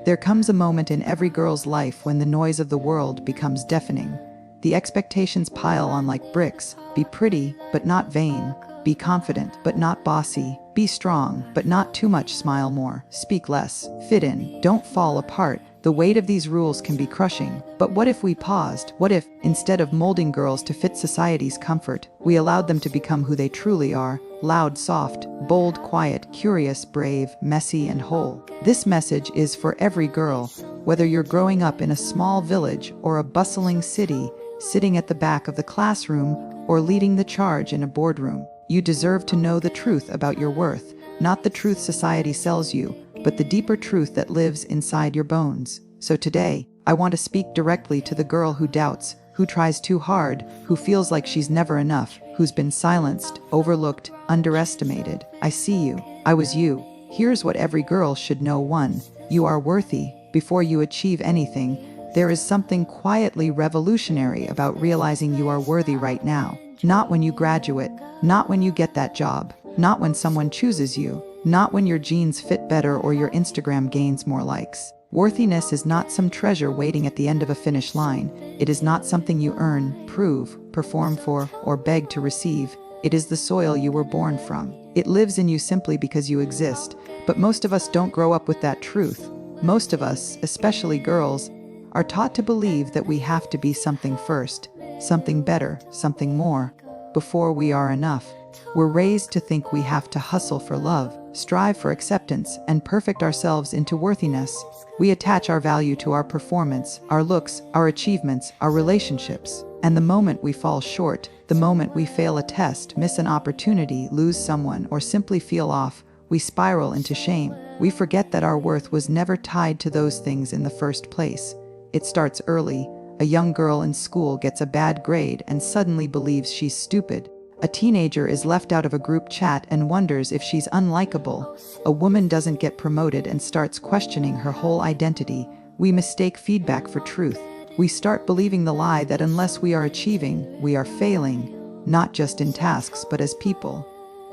There comes a moment in every girl's life when the noise of the world becomes deafening. The expectations pile on like bricks. Be pretty, but not vain. Be confident, but not bossy. Be strong, but not too much. Smile more. Speak less. Fit in. Don't fall apart. The weight of these rules can be crushing. But what if we paused? What if, instead of molding girls to fit society's comfort, we allowed them to become who they truly are? Loud, soft, bold, quiet, curious, brave, messy, and whole. This message is for every girl, whether you're growing up in a small village or a bustling city, sitting at the back of the classroom, or leading the charge in a boardroom. You deserve to know the truth about your worth, not the truth society sells you, but the deeper truth that lives inside your bones. So today, I want to speak directly to the girl who doubts, who tries too hard, who feels like she's never enough, who's been silenced, overlooked, underestimated. I see you. I was you. Here's what every girl should know. 1. You are worthy. Before you achieve anything, there is something quietly revolutionary about realizing you are worthy right now. Not when you graduate, not when you get that job, not when someone chooses you, not when your jeans fit better or your Instagram gains more likes. Worthiness is not some treasure waiting at the end of a finish line. It is not something you earn, prove, perform for, or beg to receive. It is the soil you were born from. It lives in you simply because you exist. But most of us don't grow up with that truth. Most of us, especially girls, are taught to believe that we have to be something first, something better, something more, before we are enough. We're raised to think we have to hustle for love, strive for acceptance, and perfect ourselves into worthiness. We attach our value to our performance, our looks, our achievements, our relationships. And the moment we fall short, the moment we fail a test, miss an opportunity, lose someone, or simply feel off, we spiral into shame. We forget that our worth was never tied to those things in the first place. It starts early. A young girl in school gets a bad grade and suddenly believes she's stupid. A teenager is left out of a group chat and wonders if she's unlikable. A woman doesn't get promoted and starts questioning her whole identity. We mistake feedback for truth. We start believing the lie that unless we are achieving, we are failing, not just in tasks but as people.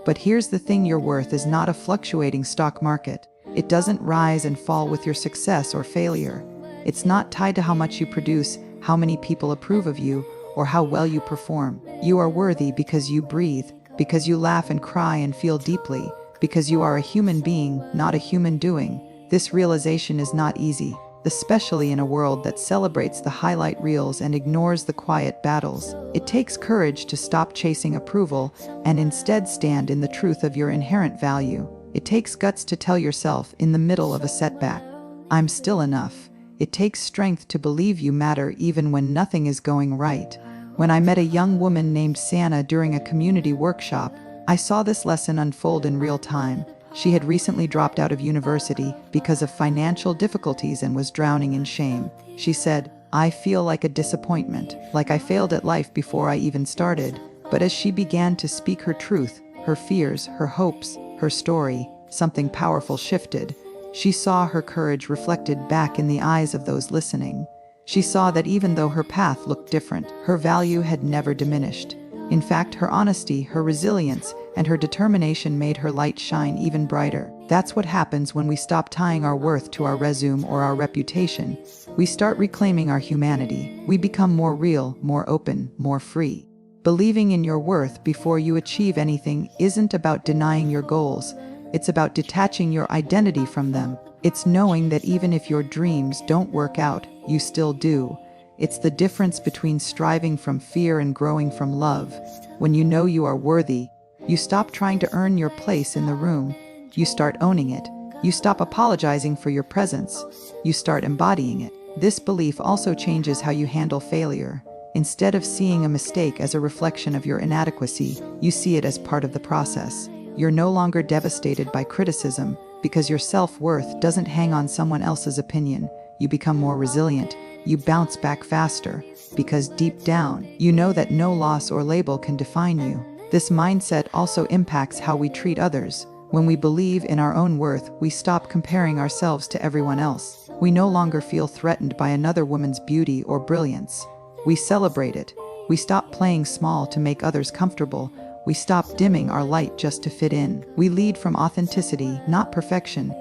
But here's the thing: your worth is not a fluctuating stock market. It doesn't rise and fall with your success or failure. It's not tied to how much you produce, how many people approve of you, or how well you perform. You are worthy because you breathe, because you laugh and cry and feel deeply, because you are a human being, not a human doing. This realization is not easy, especially in a world that celebrates the highlight reels and ignores the quiet battles. It takes courage to stop chasing approval and instead stand in the truth of your inherent value. It takes guts to tell yourself in the middle of a setback, "I'm still enough." It takes strength to believe you matter even when nothing is going right. When I met a young woman named Sana during a community workshop, I saw this lesson unfold in real time. She had recently dropped out of university because of financial difficulties and was drowning in shame. She said, "I feel like a disappointment, like I failed at life before I even started." But as she began to speak her truth, her fears, her hopes, her story, something powerful shifted. She saw her courage reflected back in the eyes of those listening. She saw that even though her path looked different, her value had never diminished. In fact, her honesty, her resilience, and her determination made her light shine even brighter. That's what happens when we stop tying our worth to our resume or our reputation. We start reclaiming our humanity. We become more real, more open, more free. Believing in your worth before you achieve anything isn't about denying your goals. It's about detaching your identity from them. It's knowing that even if your dreams don't work out, you still do. It's the difference between striving from fear and growing from love. When you know you are worthy, you stop trying to earn your place in the room. You start owning it. You stop apologizing for your presence. You start embodying it. This belief also changes how you handle failure. Instead of seeing a mistake as a reflection of your inadequacy, you see it as part of the process. You're no longer devastated by criticism because your self-worth doesn't hang on someone else's opinion. You become more resilient. You bounce back faster because deep down, you know that no loss or label can define you. This mindset also impacts how we treat others. When we believe in our own worth, we stop comparing ourselves to everyone else. We no longer feel threatened by another woman's beauty or brilliance. We celebrate it. We stop playing small to make others comfortable. We stop dimming our light just to fit in. We lead from authenticity, not perfection.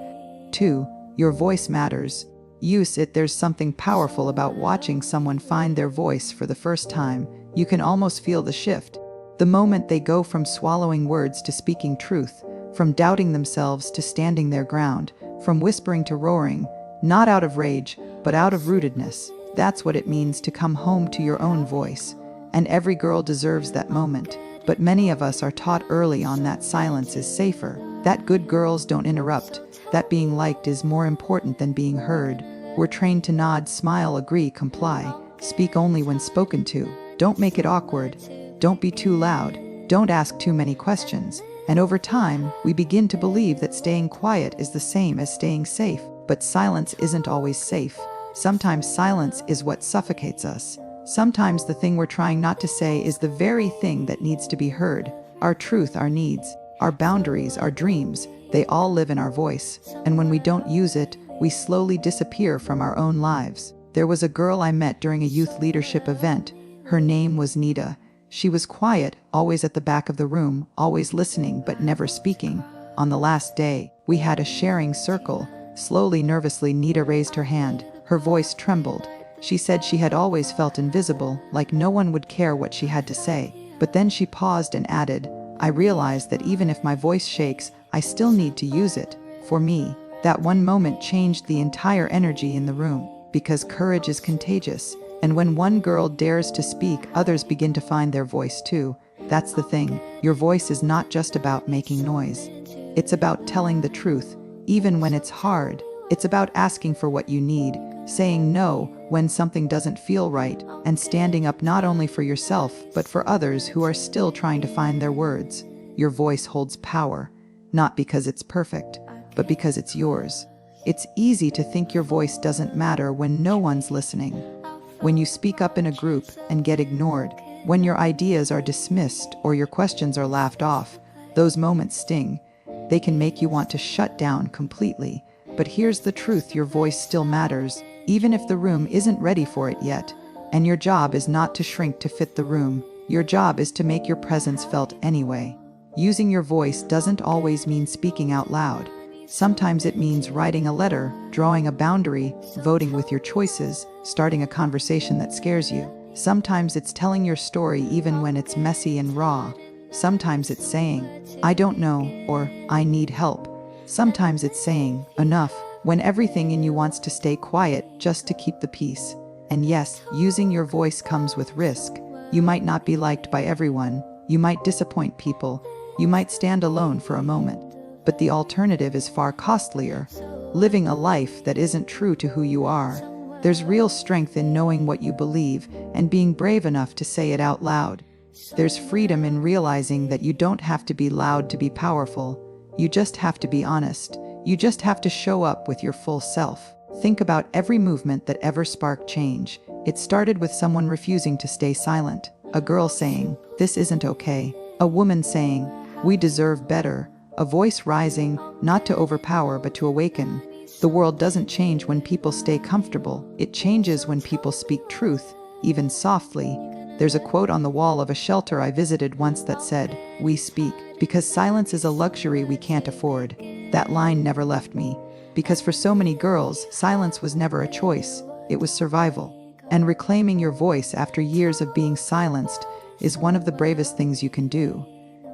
2. Your voice matters. Use it. There's something powerful about watching someone find their voice for the first time. You can almost feel the shift. The moment they go from swallowing words to speaking truth, from doubting themselves to standing their ground, from whispering to roaring, not out of rage, but out of rootedness. That's what it means to come home to your own voice. And every girl deserves that moment. But many of us are taught early on that silence is safer, that good girls don't interrupt, that being liked is more important than being heard. We're trained to nod, smile, agree, comply, speak only when spoken to. Don't make it awkward. Don't be too loud. Don't ask too many questions. And over time, we begin to believe that staying quiet is the same as staying safe. But silence isn't always safe. Sometimes silence is what suffocates us. Sometimes the thing we're trying not to say is the very thing that needs to be heard. Our truth, our needs, our boundaries, our dreams, they all live in our voice. And when we don't use it, we slowly disappear from our own lives. There was a girl I met during a youth leadership event. Her name was Nita. She was quiet, always at the back of the room, always listening but never speaking. On the last day, we had a sharing circle. Slowly, nervously, Nita raised her hand. Her voice trembled. She said she had always felt invisible, like no one would care what she had to say. But then she paused and added, "I realized that even if my voice shakes, I still need to use it." For me, that one moment changed the entire energy in the room, because courage is contagious. And when one girl dares to speak, others begin to find their voice too. That's the thing. Your voice is not just about making noise. It's about telling the truth, even when it's hard. It's about asking for what you need, saying no when something doesn't feel right, and standing up not only for yourself, but for others who are still trying to find their words. Your voice holds power, not because it's perfect, but because it's yours. It's easy to think your voice doesn't matter when no one's listening. When you speak up in a group and get ignored, when your ideas are dismissed or your questions are laughed off, those moments sting. They can make you want to shut down completely. But here's the truth, your voice still matters, even if the room isn't ready for it yet. And your job is not to shrink to fit the room. Your job is to make your presence felt anyway. Using your voice doesn't always mean speaking out loud. Sometimes it means writing a letter, drawing a boundary, voting with your choices, starting a conversation that scares you. Sometimes it's telling your story even when it's messy and raw. Sometimes it's saying, "I don't know," or "I need help." Sometimes it's saying, "Enough," when everything in you wants to stay quiet just to keep the peace. And yes, using your voice comes with risk. You might not be liked by everyone. You might disappoint people. You might stand alone for a moment. But the alternative is far costlier. Living a life that isn't true to who you are. There's real strength in knowing what you believe and being brave enough to say it out loud. There's freedom in realizing that you don't have to be loud to be powerful. You just have to be honest. You just have to show up with your full self. Think about every movement that ever sparked change. It started with someone refusing to stay silent. A girl saying, "This isn't okay." A woman saying, "We deserve better." A voice rising, not to overpower but to awaken. The world doesn't change when people stay comfortable. It changes when people speak truth, even softly. There's a quote on the wall of a shelter I visited once that said, "We speak because silence is a luxury we can't afford." That line never left me, because for so many girls, silence was never a choice. It was survival. And reclaiming your voice after years of being silenced is one of the bravest things you can do.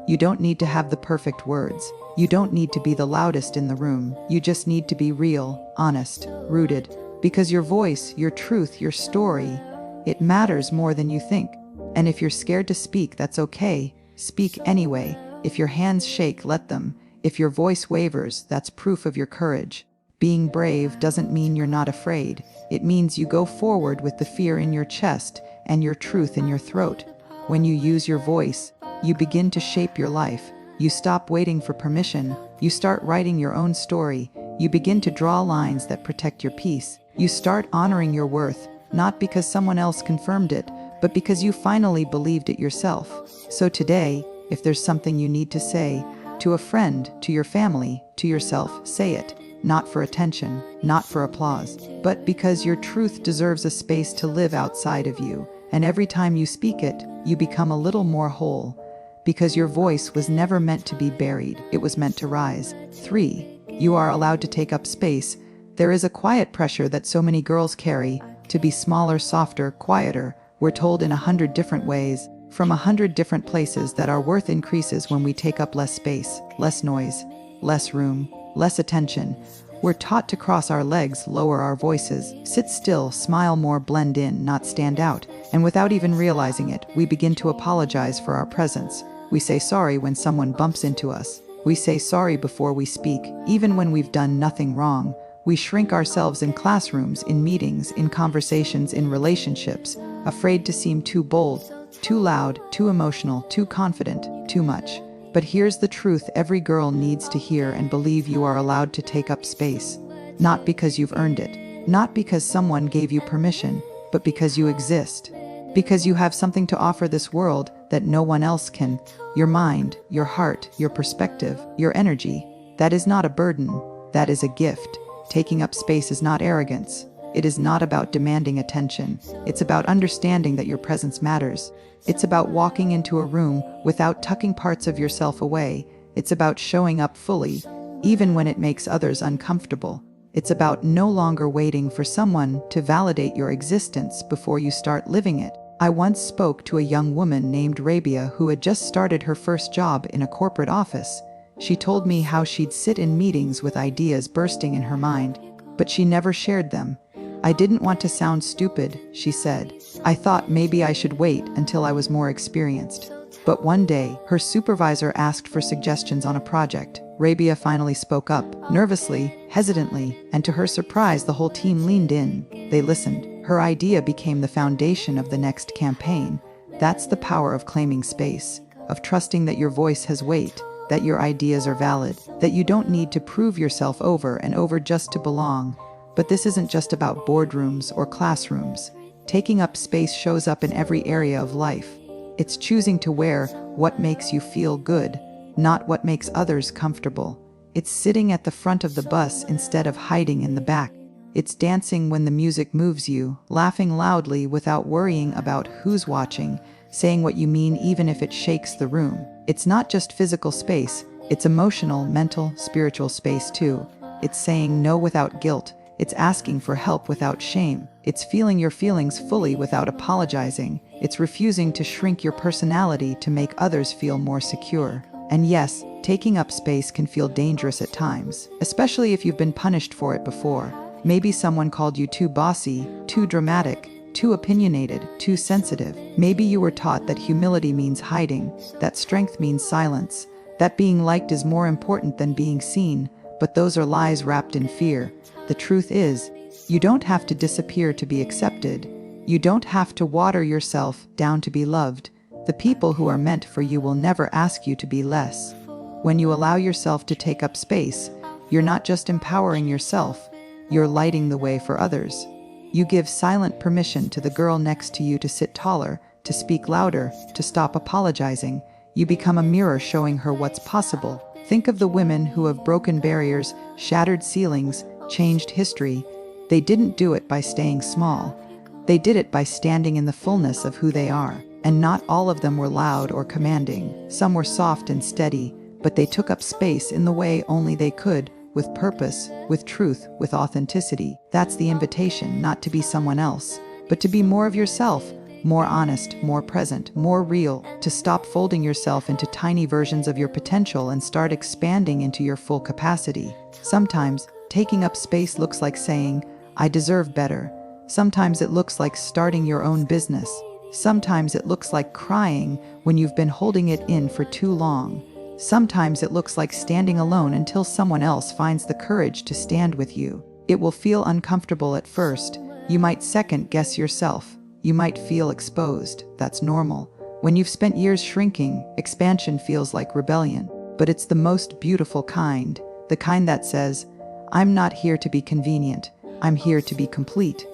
You don't need to have the perfect words. You don't need to be the loudest in the room. You just need to be real, honest, rooted. Because your voice, your truth, your story, it matters more than you think. And if you're scared to speak, that's okay. Speak anyway. If your hands shake, let them. If your voice wavers, that's proof of your courage. Being brave doesn't mean you're not afraid. It means you go forward with the fear in your chest and your truth in your throat. When you use your voice, you begin to shape your life. You stop waiting for permission. You start writing your own story. You begin to draw lines that protect your peace. You start honoring your worth, not because someone else confirmed it, but because you finally believed it yourself. So today, if there's something you need to say, to a friend, to your family, to yourself, say it. Not for attention, not for applause, but because your truth deserves a space to live outside of you. And every time you speak it, you become a little more whole. Because your voice was never meant to be buried, it was meant to rise. 3. You are allowed to take up space, There is a quiet pressure that so many girls carry, to be smaller, softer, quieter. We're told in 100 different ways, from 100 different places, that our worth increases when we take up less space, less noise, less room, less attention. We're taught to cross our legs, lower our voices, sit still, smile more, blend in, not stand out. And without even realizing it, we begin to apologize for our presence. We say sorry when someone bumps into us. We say sorry before we speak, even when we've done nothing wrong. We shrink ourselves in classrooms, in meetings, in conversations, in relationships, afraid to seem too bold, too loud, too emotional, too confident, too much. But here's the truth every girl needs to hear and believe: you are allowed to take up space. Not because you've earned it, not because someone gave you permission, but because you exist. Because you have something to offer this world that no one else can. Your mind, your heart, your perspective, your energy. That is not a burden, that is a gift. Taking up space is not arrogance. It is not about demanding attention. It's about understanding that your presence matters. It's about walking into a room without tucking parts of yourself away. It's about showing up fully, even when it makes others uncomfortable. It's about no longer waiting for someone to validate your existence before you start living it. I once spoke to a young woman named Rabia who had just started her first job in a corporate office. She told me how she'd sit in meetings with ideas bursting in her mind, but she never shared them. I didn't want to sound stupid, she said. I thought maybe I should wait until I was more experienced. But one day, her supervisor asked for suggestions on a project. Rabia finally spoke up, nervously, hesitantly, and to her surprise, the whole team leaned in. They listened. Her idea became the foundation of the next campaign. That's the power of claiming space, of trusting that your voice has weight, that your ideas are valid, that you don't need to prove yourself over and over just to belong. But this isn't just about boardrooms or classrooms. Taking up space shows up in every area of life. It's choosing to wear what makes you feel good, not what makes others comfortable. It's sitting at the front of the bus instead of hiding in the back. It's dancing when the music moves you, laughing loudly without worrying about who's watching, saying what you mean even if it shakes the room. It's not just physical space, it's emotional, mental, spiritual space too. It's saying no without guilt. It's asking for help without shame. It's feeling your feelings fully without apologizing. It's refusing to shrink your personality to make others feel more secure. And yes, taking up space can feel dangerous at times, especially if you've been punished for it before. Maybe someone called you too bossy, too dramatic, too opinionated, too sensitive. Maybe you were taught that humility means hiding, that strength means silence, that being liked is more important than being seen. But those are lies wrapped in fear. The truth is, you don't have to disappear to be accepted. You don't have to water yourself down to be loved. The people who are meant for you will never ask you to be less. When you allow yourself to take up space, you're not just empowering yourself, you're lighting the way for others. You give silent permission to the girl next to you to sit taller, to speak louder, to stop apologizing. You become a mirror showing her what's possible. Think of the women who have broken barriers, shattered ceilings, changed history. They didn't do it by staying small. They did it by standing in the fullness of who they are. And not all of them were loud or commanding. Some were soft and steady, but they took up space in the way only they could, with purpose, with truth, with authenticity. That's the invitation, not to be someone else, but to be more of yourself, more honest, more present, more real, to stop folding yourself into tiny versions of your potential and start expanding into your full capacity. Sometimes, taking up space looks like saying, I deserve better. Sometimes it looks like starting your own business. Sometimes it looks like crying when you've been holding it in for too long. Sometimes it looks like standing alone until someone else finds the courage to stand with you. It will feel uncomfortable at first. You might second-guess yourself. You might feel exposed. That's normal. When you've spent years shrinking, expansion feels like rebellion. But it's the most beautiful kind. The kind that says, I'm not here to be convenient. I'm here to be complete.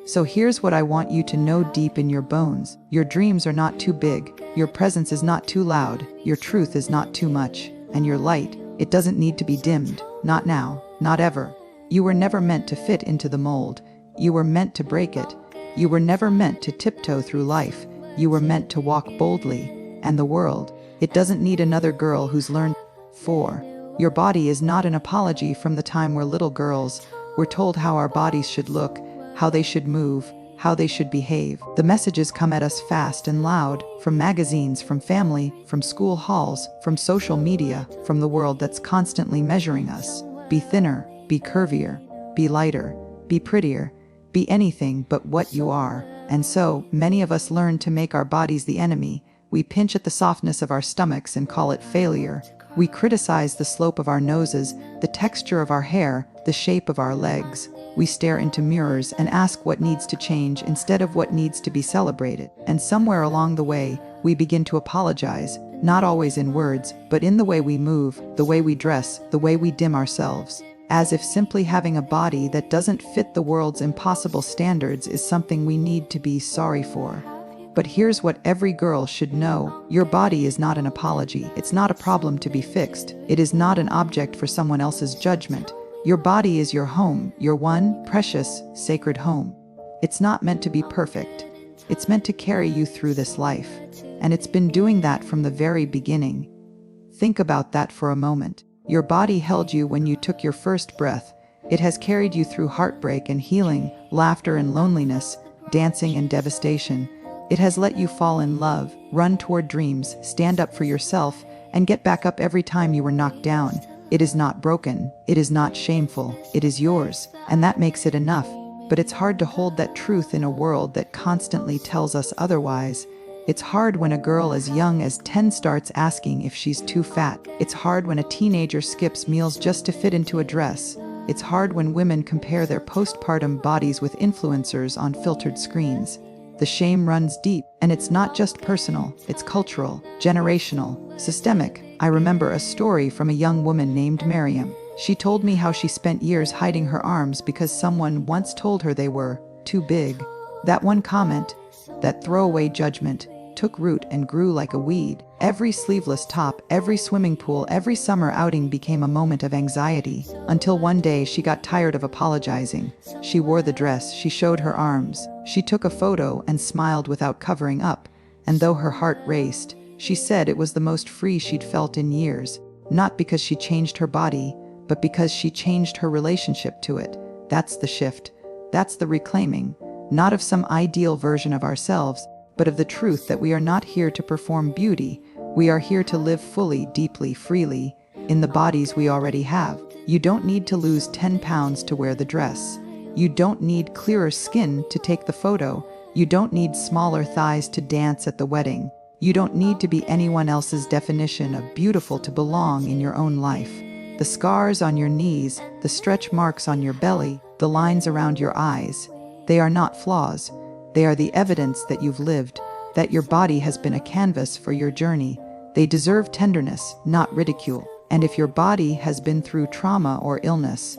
So here's what I want you to know deep in your bones. Your dreams are not too big. Your presence is not too loud. Your truth is not too much. And your light, it doesn't need to be dimmed. Not now. Not ever. You were never meant to fit into the mold. You were meant to break it. You were never meant to tiptoe through life. You were meant to walk boldly. And the world, it doesn't need another girl who's learned. 4. Your body is not an apology from the time we're little girls. We're told how our bodies should look, how they should move, how they should behave. The messages come at us fast and loud, from magazines, from family, from school halls, from social media, from the world that's constantly measuring us. Be thinner, be curvier, be lighter, be prettier, be anything but what you are. And so, many of us learn to make our bodies the enemy. We pinch at the softness of our stomachs and call it failure. We criticize the slope of our noses, the texture of our hair, the shape of our legs. We stare into mirrors and ask what needs to change instead of what needs to be celebrated. And somewhere along the way, we begin to apologize, not always in words, but in the way we move, the way we dress, the way we dim ourselves. As if simply having a body that doesn't fit the world's impossible standards is something we need to be sorry for. But here's what every girl should know. Your body is not an apology. It's not a problem to be fixed. It is not an object for someone else's judgment. Your body is your home, your one, precious, sacred home. It's not meant to be perfect. It's meant to carry you through this life. And it's been doing that from the very beginning. Think about that for a moment. Your body held you when you took your first breath. It has carried you through heartbreak and healing, laughter and loneliness, dancing and devastation. It has let you fall in love, run toward dreams, stand up for yourself, and get back up every time you were knocked down. It is not broken. It is not shameful. It is yours, and that makes it enough. But it's hard to hold that truth in a world that constantly tells us otherwise. It's hard when a girl as young as 10 starts asking if she's too fat. It's hard when a teenager skips meals just to fit into a dress. It's hard when women compare their postpartum bodies with influencers on filtered screens. The shame runs deep, and it's not just personal, it's cultural, generational, systemic. I remember a story from a young woman named Miriam. She told me how she spent years hiding her arms because someone once told her they were too big. That one comment, that throwaway judgment, took root and grew like a weed. Every sleeveless top, every swimming pool, every summer outing became a moment of anxiety, until one day she got tired of apologizing. She wore the dress, she showed her arms, she took a photo and smiled without covering up, and though her heart raced, she said it was the most free she'd felt in years, not because she changed her body, but because she changed her relationship to it. That's the shift. That's the reclaiming, not of some ideal version of ourselves, but of the truth that we are not here to perform beauty. We are here to live fully, deeply, freely, in the bodies we already have. You don't need to lose 10 pounds to wear the dress. You don't need clearer skin to take the photo. You don't need smaller thighs to dance at the wedding. You don't need to be anyone else's definition of beautiful to belong in your own life. The scars on your knees, the stretch marks on your belly, the lines around your eyes, they are not flaws. They are the evidence that you've lived, that your body has been a canvas for your journey. They deserve tenderness, not ridicule. And if your body has been through trauma or illness,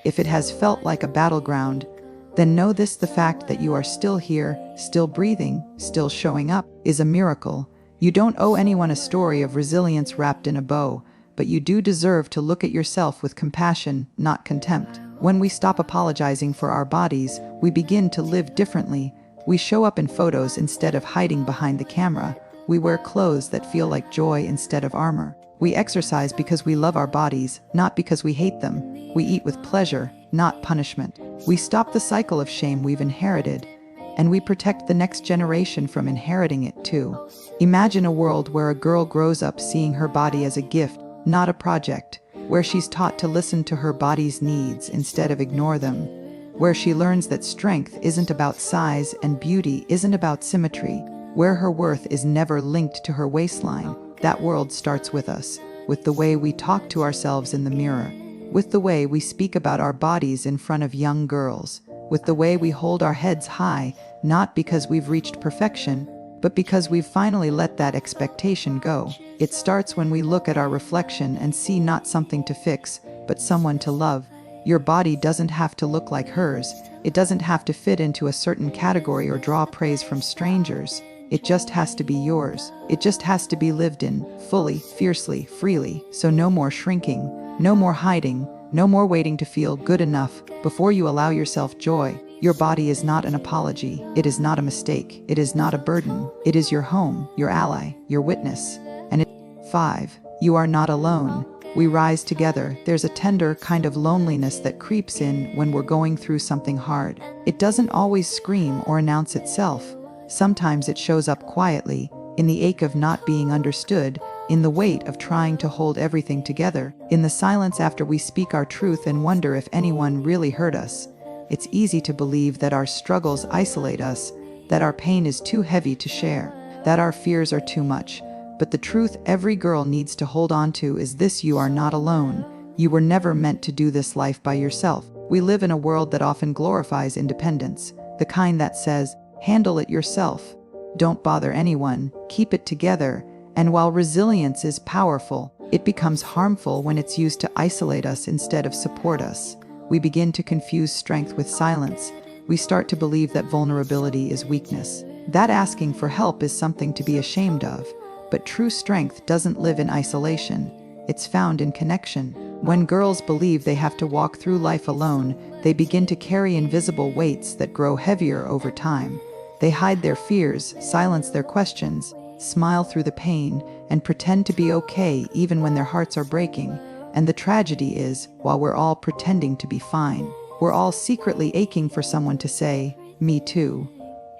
if it has felt like a battleground, then know this: the fact that you are still here, still breathing, still showing up, is a miracle. You don't owe anyone a story of resilience wrapped in a bow, but you do deserve to look at yourself with compassion, not contempt. When we stop apologizing for our bodies, we begin to live differently. We show up in photos instead of hiding behind the camera. We wear clothes that feel like joy instead of armor. We exercise because we love our bodies, not because we hate them. We eat with pleasure, not punishment. We stop the cycle of shame we've inherited, and we protect the next generation from inheriting it too. Imagine a world where a girl grows up seeing her body as a gift, not a project, where she's taught to listen to her body's needs instead of ignore them, where she learns that strength isn't about size and beauty isn't about symmetry, where her worth is never linked to her waistline. That world starts with us, with the way we talk to ourselves in the mirror, with the way we speak about our bodies in front of young girls, with the way we hold our heads high, not because we've reached perfection, but because we've finally let that expectation go. It starts when we look at our reflection and see not something to fix, but someone to love. Your body doesn't have to look like hers. It doesn't have to fit into a certain category or draw praise from strangers. It just has to be yours. It just has to be lived in, fully, fiercely, freely. So no more shrinking, no more hiding, no more waiting to feel good enough before you allow yourself joy. Your body is not an apology. It is not a mistake. It is not a burden. It is your home, your ally, your witness. And 5. You are not alone. We rise together. There's a tender kind of loneliness that creeps in when we're going through something hard. It doesn't always scream or announce itself. Sometimes it shows up quietly, in the ache of not being understood, in the weight of trying to hold everything together, in the silence after we speak our truth and wonder if anyone really heard us. It's easy to believe that our struggles isolate us, that our pain is too heavy to share, that our fears are too much. But the truth every girl needs to hold on to is this: you are not alone. You were never meant to do this life by yourself. We live in a world that often glorifies independence, the kind that says, handle it yourself. Don't bother anyone, keep it together. And while resilience is powerful, it becomes harmful when it's used to isolate us instead of support us. We begin to confuse strength with silence. We start to believe that vulnerability is weakness, that asking for help is something to be ashamed of. But true strength doesn't live in isolation. It's found in connection. When girls believe they have to walk through life alone, they begin to carry invisible weights that grow heavier over time. They hide their fears, silence their questions, smile through the pain, and pretend to be okay even when their hearts are breaking. And the tragedy is, while we're all pretending to be fine, we're all secretly aching for someone to say, "Me too."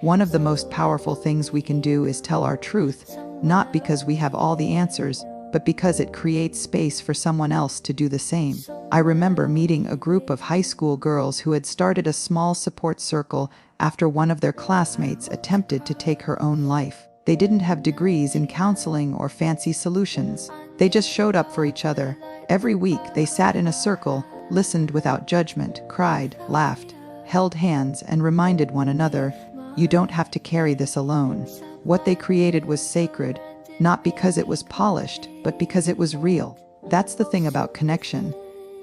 One of the most powerful things we can do is tell our truth, not because we have all the answers, but because it creates space for someone else to do the same. I remember meeting a group of high school girls who had started a small support circle after one of their classmates attempted to take her own life. They didn't have degrees in counseling or fancy solutions. They just showed up for each other. Every week they sat in a circle, listened without judgment, cried, laughed, held hands, and reminded one another, you don't have to carry this alone. What they created was sacred, not because it was polished, but because it was real. That's the thing about connection.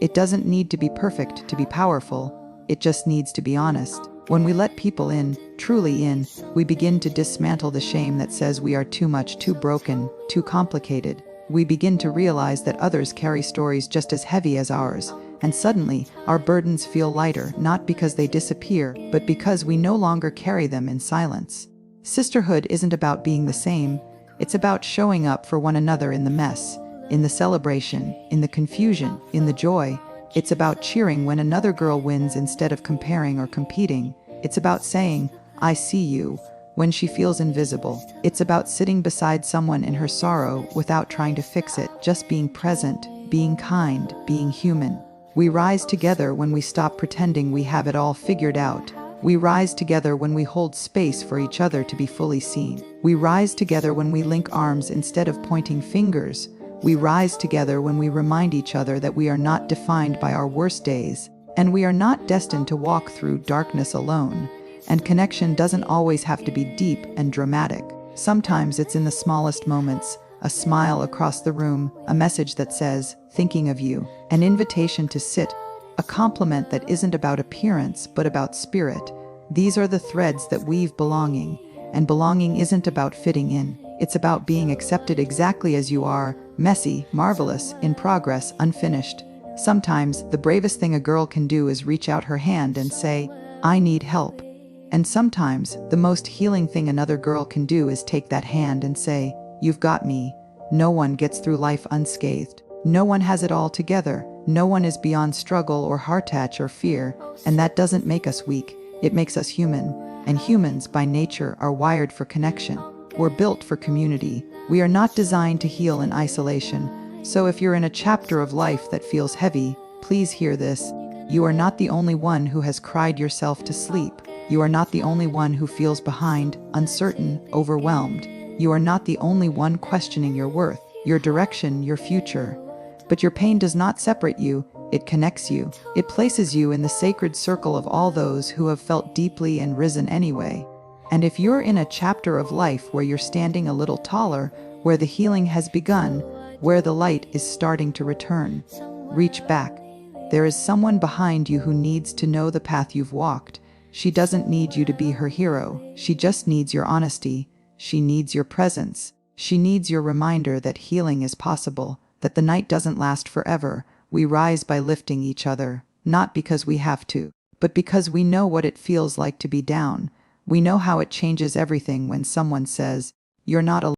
It doesn't need to be perfect to be powerful. It just needs to be honest. When we let people in, truly in, we begin to dismantle the shame that says we are too much, too broken, too complicated. We begin to realize that others carry stories just as heavy as ours, and suddenly our burdens feel lighter, not because they disappear, but because we no longer carry them in silence. Sisterhood isn't about being the same. It's about showing up for one another in the mess, in the celebration, in the confusion, in the joy. It's about cheering when another girl wins instead of comparing or competing. It's about saying, I see you, when she feels invisible. It's about sitting beside someone in her sorrow without trying to fix it, just being present, being kind, being human. We rise together when we stop pretending we have it all figured out. We rise together when we hold space for each other to be fully seen. We rise together when we link arms instead of pointing fingers. We rise together when we remind each other that we are not defined by our worst days, and we are not destined to walk through darkness alone. And connection doesn't always have to be deep and dramatic. Sometimes it's in the smallest moments, a smile across the room, a message that says, thinking of you, an invitation to sit, a compliment that isn't about appearance but about spirit. These are the threads that weave belonging, and belonging isn't about fitting in. It's about being accepted exactly as you are, messy, marvelous, in progress, unfinished. Sometimes the bravest thing a girl can do is reach out her hand and say, I need help. And sometimes the most healing thing another girl can do is take that hand and say, you've got me. No one gets through life unscathed. No one has it all together. No one is beyond struggle or heartache or fear, and that doesn't make us weak. It makes us human, and humans by nature are wired for connection. We're built for community. We are not designed to heal in isolation. So if you're in a chapter of life that feels heavy, please hear this. You are not the only one who has cried yourself to sleep. You are not the only one who feels behind, uncertain, overwhelmed. You are not the only one questioning your worth, your direction, your future. But your pain does not separate you, it connects you. It places you in the sacred circle of all those who have felt deeply and risen anyway. And if you're in a chapter of life where you're standing a little taller, where the healing has begun, where the light is starting to return, reach back. There is someone behind you who needs to know the path you've walked. She doesn't need you to be her hero. She just needs your honesty. She needs your presence. She needs your reminder that healing is possible, that the night doesn't last forever. We rise by lifting each other, not because we have to, but because we know what it feels like to be down. We know how it changes everything when someone says, you're not alone.